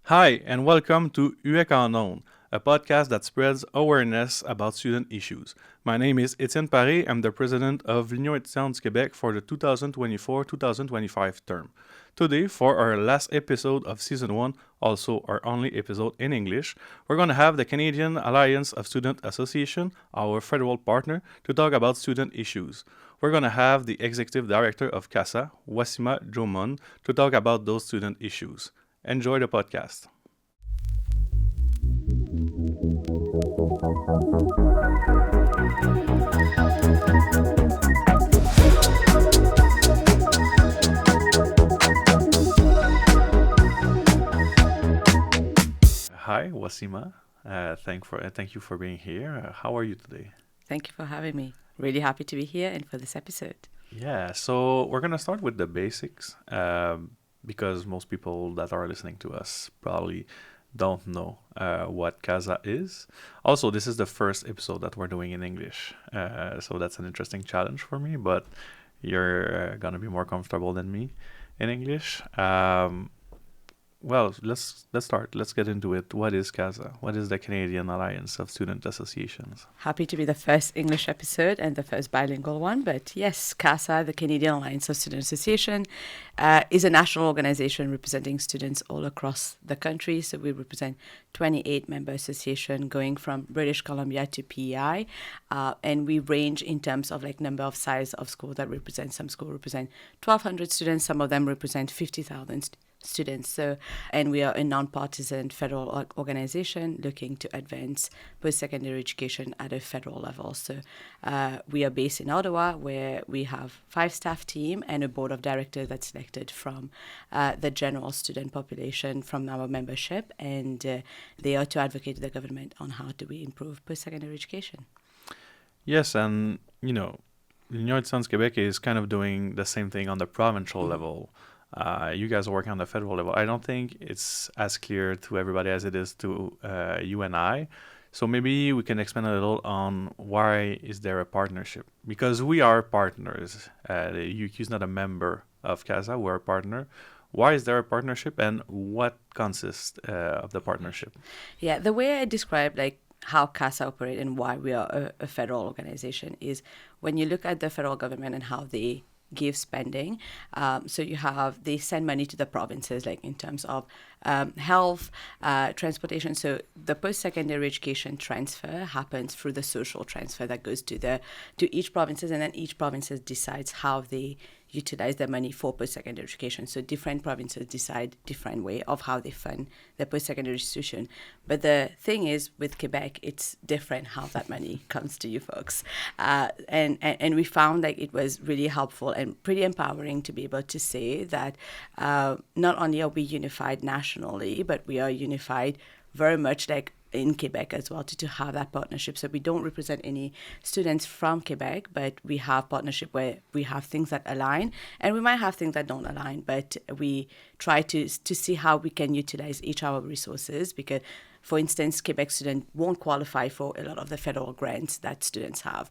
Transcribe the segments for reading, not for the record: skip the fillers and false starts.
Hi, and welcome to QSU, a podcast that spreads awareness about student issues. My name is Étienne Paré. I'm the president of BILINGUE Quebec for the 2024-2025 term. Today, for our last episode of Season 1, also our only episode in English, we're going to have the Canadian Alliance of Student Association, our federal partner, to talk about student issues. We're going to have the executive director of CASA, Wasiimah, Joomun, to talk about those student issues. Enjoy the podcast. Hi, Wasiimah. Thank you for being here. How are you today? Thank you for having me. Really happy to be here and for this episode. Yeah, so we're gonna start with the basics because most people that are listening to us probably don't know what CASA is. Also, this is the first episode that we're doing in English, so that's an interesting challenge for me. But you're gonna be more comfortable than me in English. Well, let's start. Let's get into it. What is CASA? What is the Canadian Alliance of Student Associations? Happy to be the first English episode and the first bilingual one. But yes, CASA, the Canadian Alliance of Student Association, is a national organization representing students all across the country. So we represent 28 member associations going from British Columbia to PEI. And we range in terms of like number of size of school that represent. Some schools represent 1,200 students. Some of them represent 50,000 students. So, and we are a non-partisan federal organization looking to advance post-secondary education at a federal level. So we are based in Ottawa, where we have 5 staff team and a board of directors that's selected from the general student population from our membership, and they are to advocate to the government on how do we improve post-secondary education. Yes, and United Sons Quebec is kind of doing the same thing on the provincial level. You guys are working on the federal level. I don't think it's as clear to everybody as it is to you and I. So maybe we can expand a little on why is there a partnership? Because we are partners. The UQ is not a member of CASA. We're a partner. Why is there a partnership, and what consists of the partnership? Yeah, the way I describe how CASA operate and why we are a federal organization is when you look at the federal government and how they give spending. So they send money to the provinces, like in terms of health, transportation. So the post-secondary education transfer happens through the social transfer that goes to each provinces, and then each provinces decides how they utilize their money for post-secondary education. So different provinces decide different way of how they fund their post-secondary institution. But the thing is, with Quebec, it's different how that money comes to you folks. And we found that it was really helpful and pretty empowering to be able to say that not only are we unified nationally, but we are unified very much like in Quebec as well to have that partnership. So we don't represent any students from Quebec, but we have partnership where we have things that align, and we might have things that don't align, but we try to see how we can utilize each of our resources, because for instance, Quebec students won't qualify for a lot of the federal grants that students have.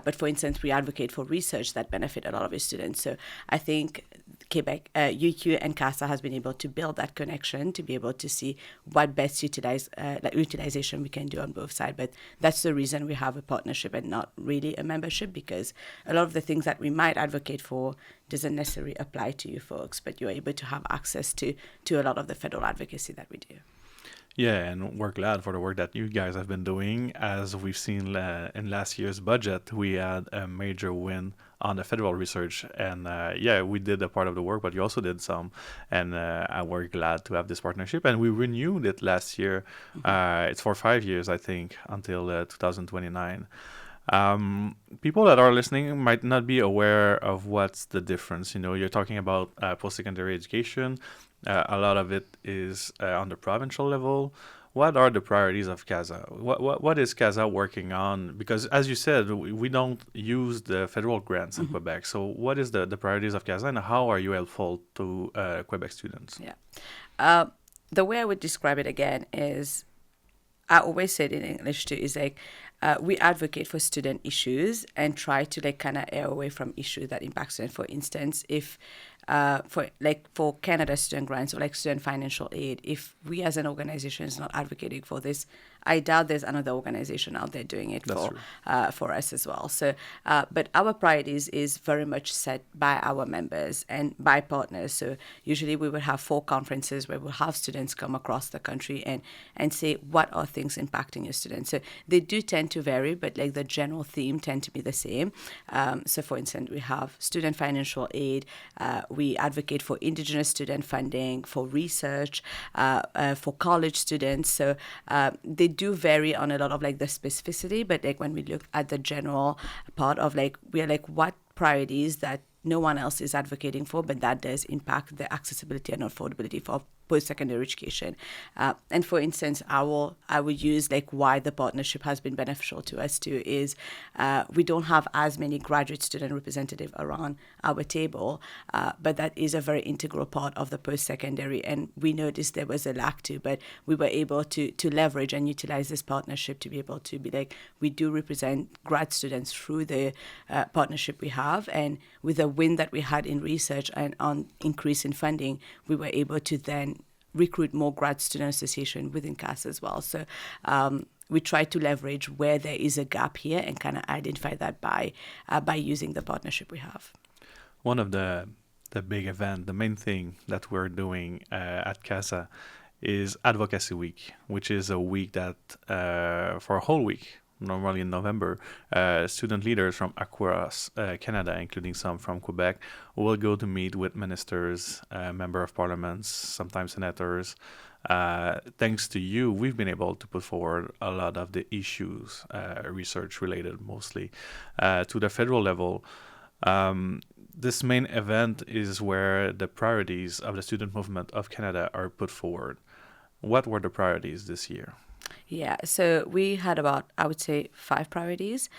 But for instance, we advocate for research that benefit a lot of our students. So I think Quebec, UQ and CASA has been able to build that connection to be able to see what best utilization we can do on both sides. But that's the reason we have a partnership and not really a membership, because a lot of the things that we might advocate for doesn't necessarily apply to you folks, but you're able to have access to a lot of the federal advocacy that we do. Yeah, and we're glad for the work that you guys have been doing. As we've seen in last year's budget, we had a major win on the federal research. And we did a part of the work, but you also did some. And we're glad to have this partnership. And we renewed it last year. It's for 5 years, I think, until 2029. People that are listening might not be aware of what's the difference. You're talking about post-secondary education. A lot of it is on the provincial level. What are the priorities of CASA? What is CASA working on? Because as you said, we don't use the federal grants in Quebec. So what is the priorities of CASA, and how are you helpful to Quebec students? Yeah. The way I would describe it again is, I always say it in English too, is we advocate for student issues and try to kind of err away from issues that impact students. For instance, if for Canada student grants or like student financial aid, if we as an organization is not advocating for this, I doubt there's another organization out there doing it for us as well. So, but our priorities is very much set by our members and by partners. So usually we would have 4 conferences where we'll have students come across the country and say what are things impacting your students. So they do tend to vary, but like the general theme tend to be the same. So for instance, we have student financial aid. We advocate for Indigenous student funding, for research, for college students. So they do vary on a lot of like the specificity, but like when we look at the general part of like, we are like, what priorities that no one else is advocating for, but that does impact the accessibility and affordability for post-secondary education. And for instance, I would use like why the partnership has been beneficial to us too is we don't have as many graduate student representatives around our table, but that is a very integral part of the post-secondary. And we noticed there was a lack too, but we were able to leverage and utilize this partnership to be able to be like, we do represent grad students through the partnership we have. And with the win that we had in research and on increase in funding, we were able to then recruit more grad student association within CASA as well. So we try to leverage where there is a gap here and kind of identify that by using the partnership we have. One of the big event, the main thing that we're doing at CASA is Advocacy Week, which is a week that for a whole week, normally in November, student leaders from across Canada, including some from Quebec, will go to meet with ministers, member of parliaments, sometimes senators. Thanks to you, we've been able to put forward a lot of the issues, research related mostly, to the federal level. This main event is where the priorities of the student movement of Canada are put forward. What were the priorities this year? Yeah, so we had about, I would say, 5 priorities.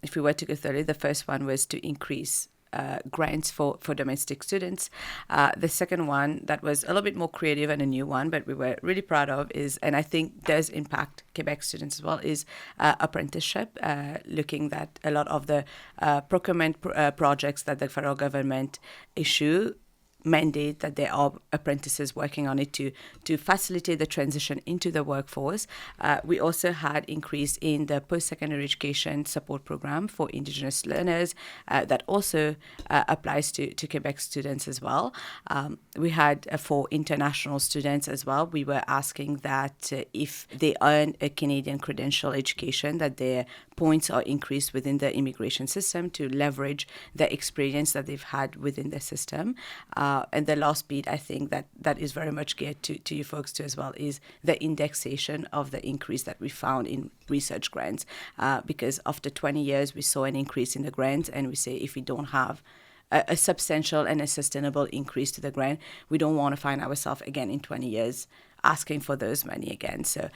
If we were to go thoroughly, the first one was to increase grants for domestic students. The second one that was a little bit more creative and a new one, but we were really proud of is, and I think does impact Quebec students as well, is apprenticeship, looking at a lot of the procurement projects that the federal government issue mandate that there are apprentices working on it to facilitate the transition into the workforce. We also had increase in the post-secondary education support program for Indigenous learners that also applies to Quebec students as well. We had for international students as well, we were asking that if they earn a Canadian credential education, that their points are increased within the immigration system to leverage the experience that they've had within the system. And the last bit, I think that is very much geared to you folks too as well, is the indexation of the increase that we found in research grants. Because after 20 years, we saw an increase in the grants, and we say if we don't have a substantial and a sustainable increase to the grant, we don't want to find ourselves again in 20 years asking for those money again. So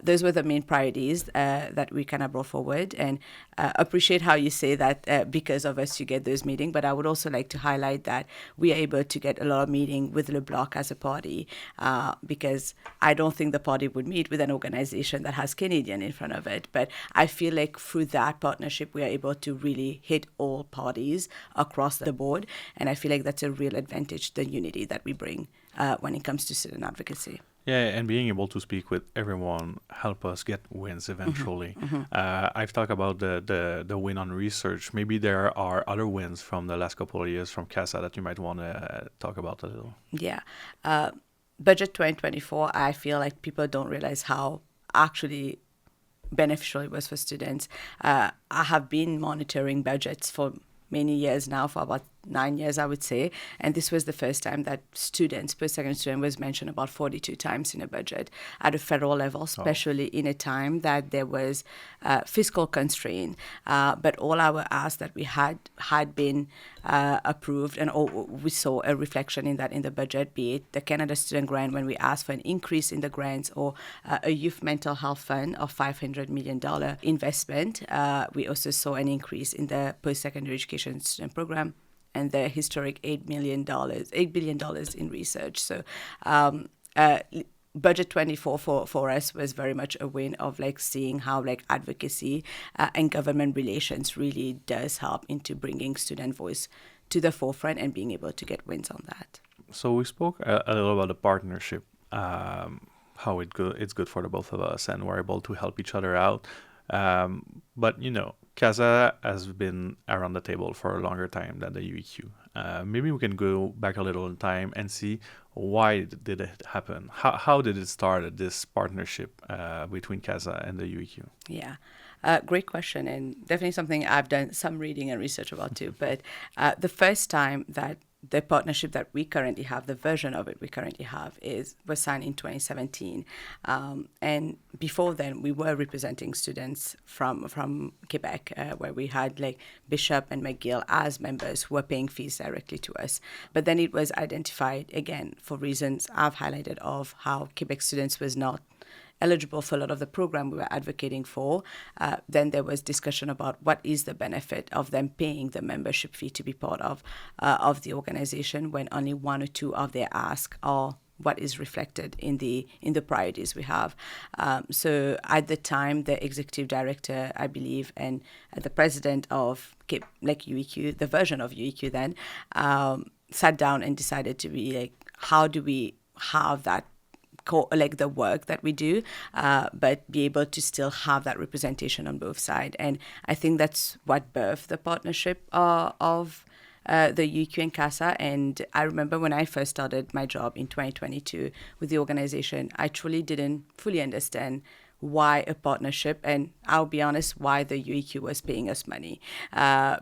those were the main priorities that we kind of brought forward, and appreciate how you say that because of us you get those meetings. But I would also like to highlight that we are able to get a lot of meeting with Le Bloc as a party because I don't think the party would meet with an organization that has Canadian in front of it. But I feel like through that partnership, we are able to really hit all parties across the board. And I feel like that's a real advantage, the unity that we bring when it comes to student advocacy. Yeah, and being able to speak with everyone help us get wins eventually. I've talked about the win on research. Maybe there are other wins from the last couple of years from CASA that you might want to talk about a little. Yeah. Budget 2024, I feel like people don't realize how actually beneficial it was for students. I have been monitoring budgets for many years now, for about 9 years, I would say. And this was the first time that post-secondary student was mentioned about 42 times in a budget at a federal level, especially in a time that there was fiscal constraint. But all our asks that we had been approved, and we saw a reflection in that in the budget, be it the Canada Student Grant when we asked for an increase in the grants, or a youth mental health fund of $500 million investment. We also saw an increase in the post-secondary education student program, and the historic $8 billion in research. So budget 24 for us was very much a win of like seeing how like advocacy and government relations really does help into bringing student voice to the forefront and being able to get wins on that. So we spoke a little about the partnership, how it's good for the both of us, and we're able to help each other out. But CASA has been around the table for a longer time than the UEQ. Maybe we can go back a little in time and see why did it happen. How did it start, this partnership between CASA and the UEQ? Yeah. Great question, and definitely something I've done some reading and research about too. But the first time that the partnership that we currently have, the version of it we currently have, was signed in 2017. And before then, we were representing students from Quebec, where we had like Bishop and McGill as members who were paying fees directly to us. But then it was identified, again, for reasons I've highlighted, of how Quebec students was not eligible for a lot of the program we were advocating for. Then there was discussion about what is the benefit of them paying the membership fee to be part of the organization when only one or two of their asks are what is reflected in the priorities we have. So at the time, the executive director, I believe, and the president of UEQ, the version of UEQ then, sat down and decided to be like, how do we have that the work that we do, but be able to still have that representation on both sides. And I think that's what birthed the partnership of the UEQ and CASA. And I remember when I first started my job in 2022 with the organization, I truly didn't fully understand why a partnership, and I'll be honest, why the UEQ was paying us money.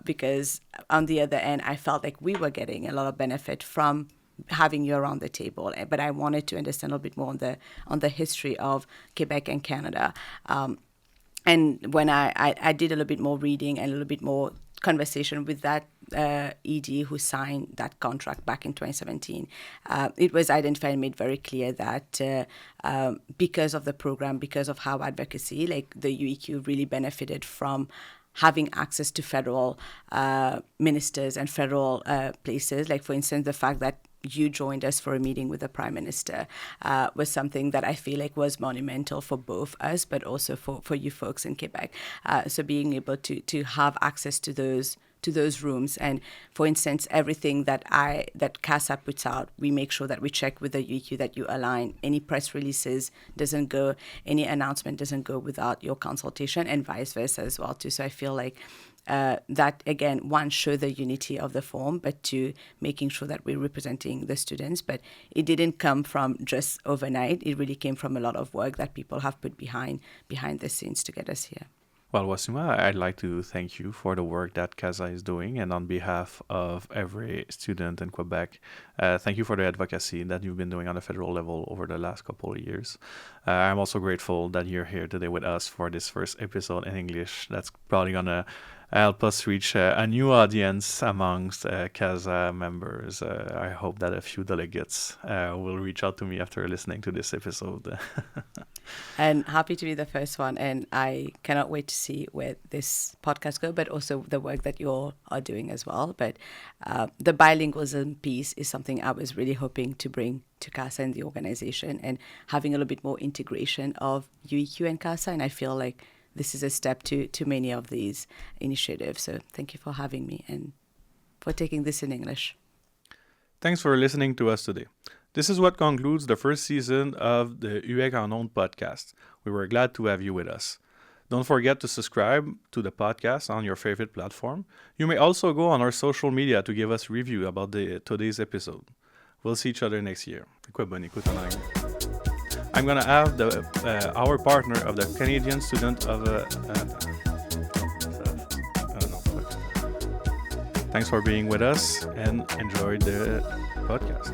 Because on the other end, I felt like we were getting a lot of benefit from having you around the table, but I wanted to understand a little bit more on the history of Quebec and Canada. And when I did a little bit more reading and a little bit more conversation with that ED who signed that contract back in 2017, it was identified and made very clear that because of the program, because of how advocacy, like the UEQ really benefited from having access to federal ministers and federal places. Like, for instance, the fact that you joined us for a meeting with the Prime Minister was something that I feel like was monumental for both us, but also for you folks in Quebec. So being able to have access to those rooms, and for instance, everything that CASA puts out, we make sure that we check with the UEQ that you align. Any press releases doesn't go, any announcement doesn't go without your consultation, and vice versa as well too. So I feel like that, again, one, show the unity of the form, but two, making sure that we're representing the students. But it didn't come from just overnight. It really came from a lot of work that people have put behind the scenes to get us here. Well, Wasiimah, I'd like to thank you for the work that CASA is doing, and on behalf of every student in Quebec, thank you for the advocacy that you've been doing on the federal level over the last couple of years. I'm also grateful that you're here today with us for this first episode in English. That's probably going to help us reach a new audience amongst CASA members. I hope that a few delegates will reach out to me after listening to this episode. And happy to be the first one, and I cannot wait to see where this podcast goes, but also the work that you all are doing as well. But the bilingualism piece is something I was really hoping to bring to CASA and the organization, and having a little bit more integration of UEQ and CASA, and I feel like this is a step to many of these initiatives. So thank you for having me and for taking this in English. Thanks for listening to us today. This is what concludes the first season of the UX en Ondes podcast. We were glad to have you with us. Don't forget to subscribe to the podcast on your favorite platform. You may also go on our social media to give us a review about today's episode. We'll see each other next year. I'm going to have our partner of the Canadian Student of... Thanks for being with us and enjoy the podcast.